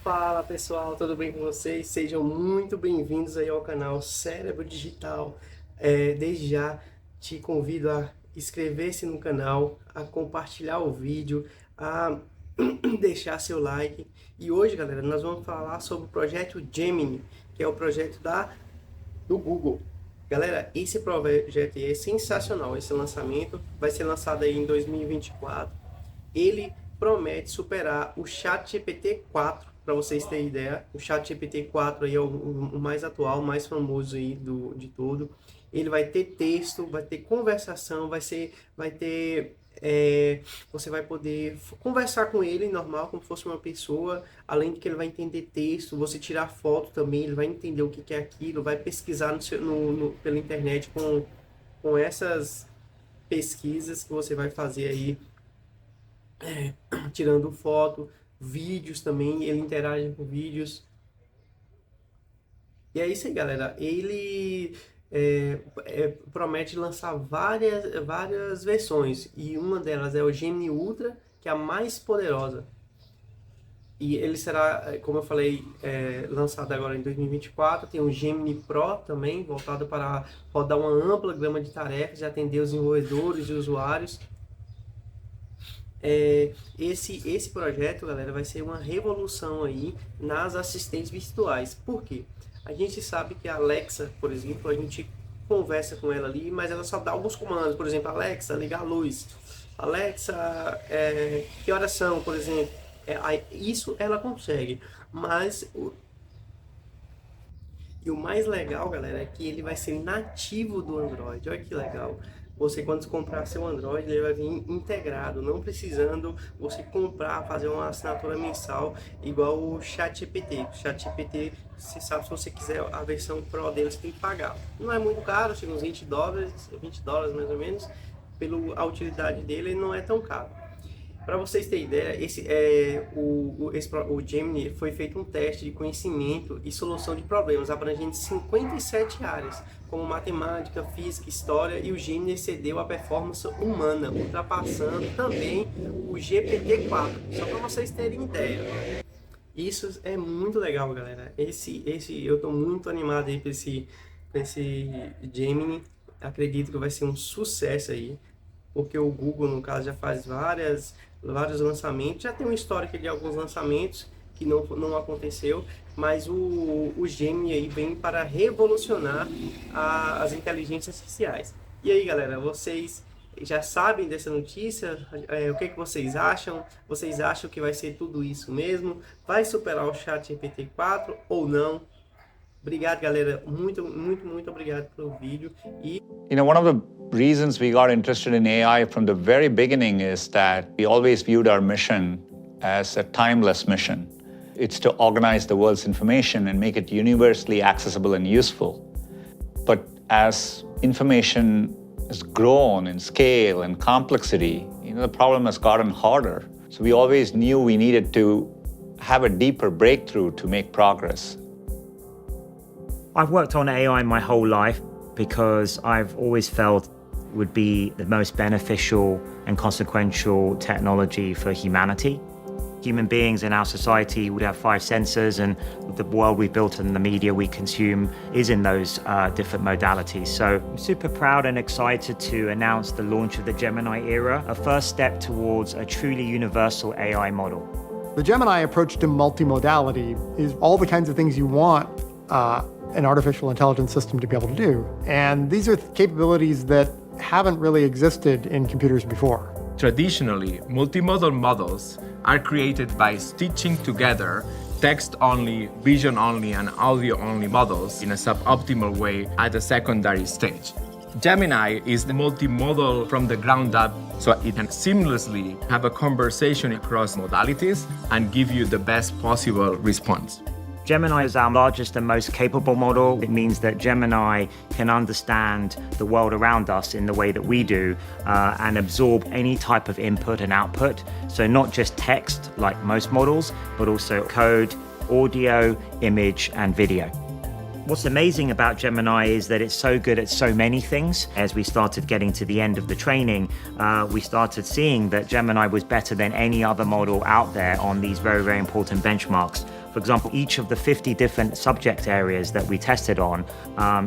Fala pessoal, tudo bem com vocês? Sejam muito bem-vindos aí ao canal Cérebro Digital. Desde já te convido a inscrever-se no canal, a compartilhar o vídeo, a deixar seu like. E hoje, galera, nós vamos falar sobre o projeto Gemini, que é o projeto do Google. Galera, esse projeto é sensacional, esse lançamento vai ser lançado aí em 2024. Ele promete superar o ChatGPT 4, para vocês terem ideia. O ChatGPT 4 aí é o mais atual, mais famoso aí de tudo. Ele vai ter texto, vai ter conversação, você vai poder conversar com ele normal, como se fosse uma pessoa, além de que ele vai entender texto, você tirar foto também, ele vai entender o que é aquilo, vai pesquisar pela internet com essas pesquisas que você vai fazer aí, tirando foto, vídeos também, ele interage com vídeos. E é isso aí, galera. Ele promete lançar várias versões, e uma delas é o Gemini Ultra, que é a mais poderosa. E ele será, como eu falei, lançado agora em 2024. Tem o Gemini Pro também, voltado para rodar uma ampla gama de tarefas e atender os desenvolvedores e usuários. Esse projeto, galera, vai ser uma revolução aí nas assistentes virtuais. Por quê? A gente sabe que a Alexa, por exemplo, a gente conversa com ela ali, mas ela só dá alguns comandos. Por exemplo, Alexa, ligar a luz. Alexa, que horas são, por exemplo. Isso ela consegue. Mas o mais legal, galera, é que ele vai ser nativo do Android. Olha que legal. Você, quando comprar seu Android, ele vai vir integrado, não precisando você comprar, fazer uma assinatura mensal igual o ChatGPT. O ChatGPT, você sabe, se você quiser a versão Pro dele, você tem que pagar. Não é muito caro, chega uns $20 mais ou menos. A utilidade dele não é tão caro. Para vocês terem ideia, o Gemini foi feito um teste de conhecimento e solução de problemas abrangendo 57 áreas, como matemática, física, história, e o Gemini excedeu a performance humana, ultrapassando também o GPT-4, só para vocês terem ideia. Isso é muito legal, galera. Eu estou muito animado aí para esse Gemini. Acredito que vai ser um sucesso aí, porque o Google, no caso, já faz vários lançamentos, já tem um histórico de alguns lançamentos que não aconteceu, mas o Gemini aí vem para revolucionar as inteligências artificiais. E aí, galera, vocês já sabem dessa notícia? O que vocês acham? Vocês acham que vai ser tudo isso mesmo? Vai superar o ChatGPT 4 ou não? Obrigado, galera. Muito obrigado pelo vídeo. One of the reasons we got interested in AI from the very beginning is that we always viewed our mission as a timeless mission. It's to organize the world's information and make it universally accessible and useful. But as information has grown in scale and complexity, the problem has gotten harder. So we always knew we needed to have a deeper breakthrough to make progress. I've worked on AI my whole life because I've always felt it would be the most beneficial and consequential technology for humanity. Human beings in our society would have 5 senses, and the world we built and the media we consume is in those different modalities. So I'm super proud and excited to announce the launch of the Gemini era, a first step towards a truly universal AI model. The Gemini approach to multimodality is all the kinds of things you want an artificial intelligence system to be able to do. And these are capabilities that haven't really existed in computers before. Traditionally, multimodal models are created by stitching together text-only, vision-only, and audio-only models in a suboptimal way at a secondary stage. Gemini is the multimodal from the ground up, so it can seamlessly have a conversation across modalities and give you the best possible response. Gemini is our largest and most capable model. It means that Gemini can understand the world around us in the way that we do and absorb any type of input and output. So not just text like most models, but also code, audio, image, and video. What's amazing about Gemini is that it's so good at so many things. As we started getting to the end of the training, we started seeing that Gemini was better than any other model out there on these very, very important benchmarks. For example, each of the 50 different subject areas that we tested on,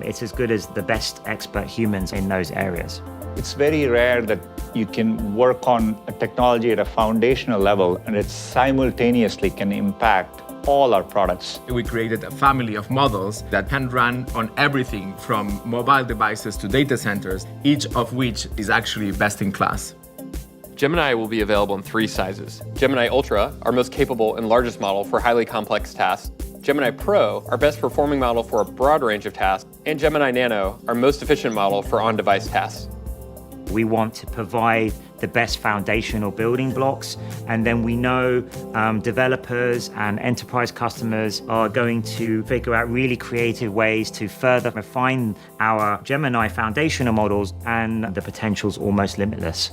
it's as good as the best expert humans in those areas. It's very rare that you can work on a technology at a foundational level and it simultaneously can impact all our products. We created a family of models that can run on everything from mobile devices to data centers, each of which is actually best in class. Gemini will be available in 3 sizes. Gemini Ultra, our most capable and largest model for highly complex tasks. Gemini Pro, our best performing model for a broad range of tasks. And Gemini Nano, our most efficient model for on-device tasks. We want to provide the best foundational building blocks, and then we know developers and enterprise customers are going to figure out really creative ways to further refine our Gemini foundational models, and the potential's almost limitless.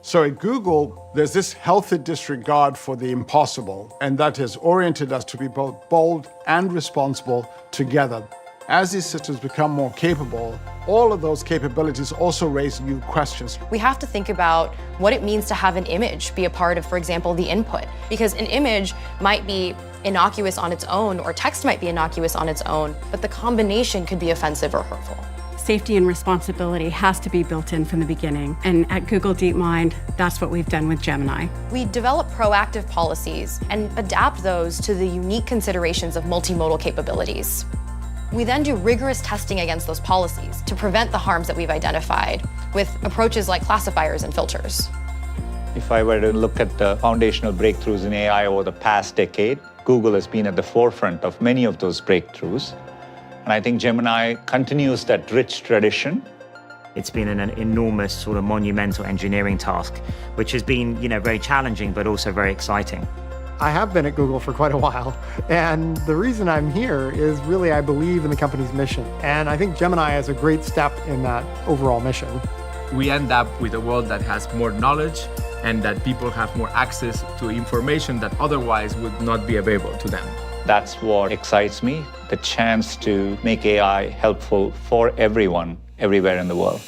So at Google, there's this healthy disregard for the impossible, and that has oriented us to be both bold and responsible together. As these systems become more capable, all of those capabilities also raise new questions. We have to think about what it means to have an image be a part of, for example, the input. Because an image might be innocuous on its own, or text might be innocuous on its own, but the combination could be offensive or hurtful. Safety and responsibility has to be built in from the beginning. And at Google DeepMind, that's what we've done with Gemini. We develop proactive policies and adapt those to the unique considerations of multimodal capabilities. We then do rigorous testing against those policies to prevent the harms that we've identified with approaches like classifiers and filters. If I were to look at the foundational breakthroughs in AI over the past decade, Google has been at the forefront of many of those breakthroughs. And I think Gemini continues that rich tradition. It's been an enormous sort of monumental engineering task, which has been, very challenging, but also very exciting. I have been at Google for quite a while, and the reason I'm here is really I believe in the company's mission, and I think Gemini is a great step in that overall mission. We end up with a world that has more knowledge and that people have more access to information that otherwise would not be available to them. That's what excites me, the chance to make AI helpful for everyone, everywhere in the world.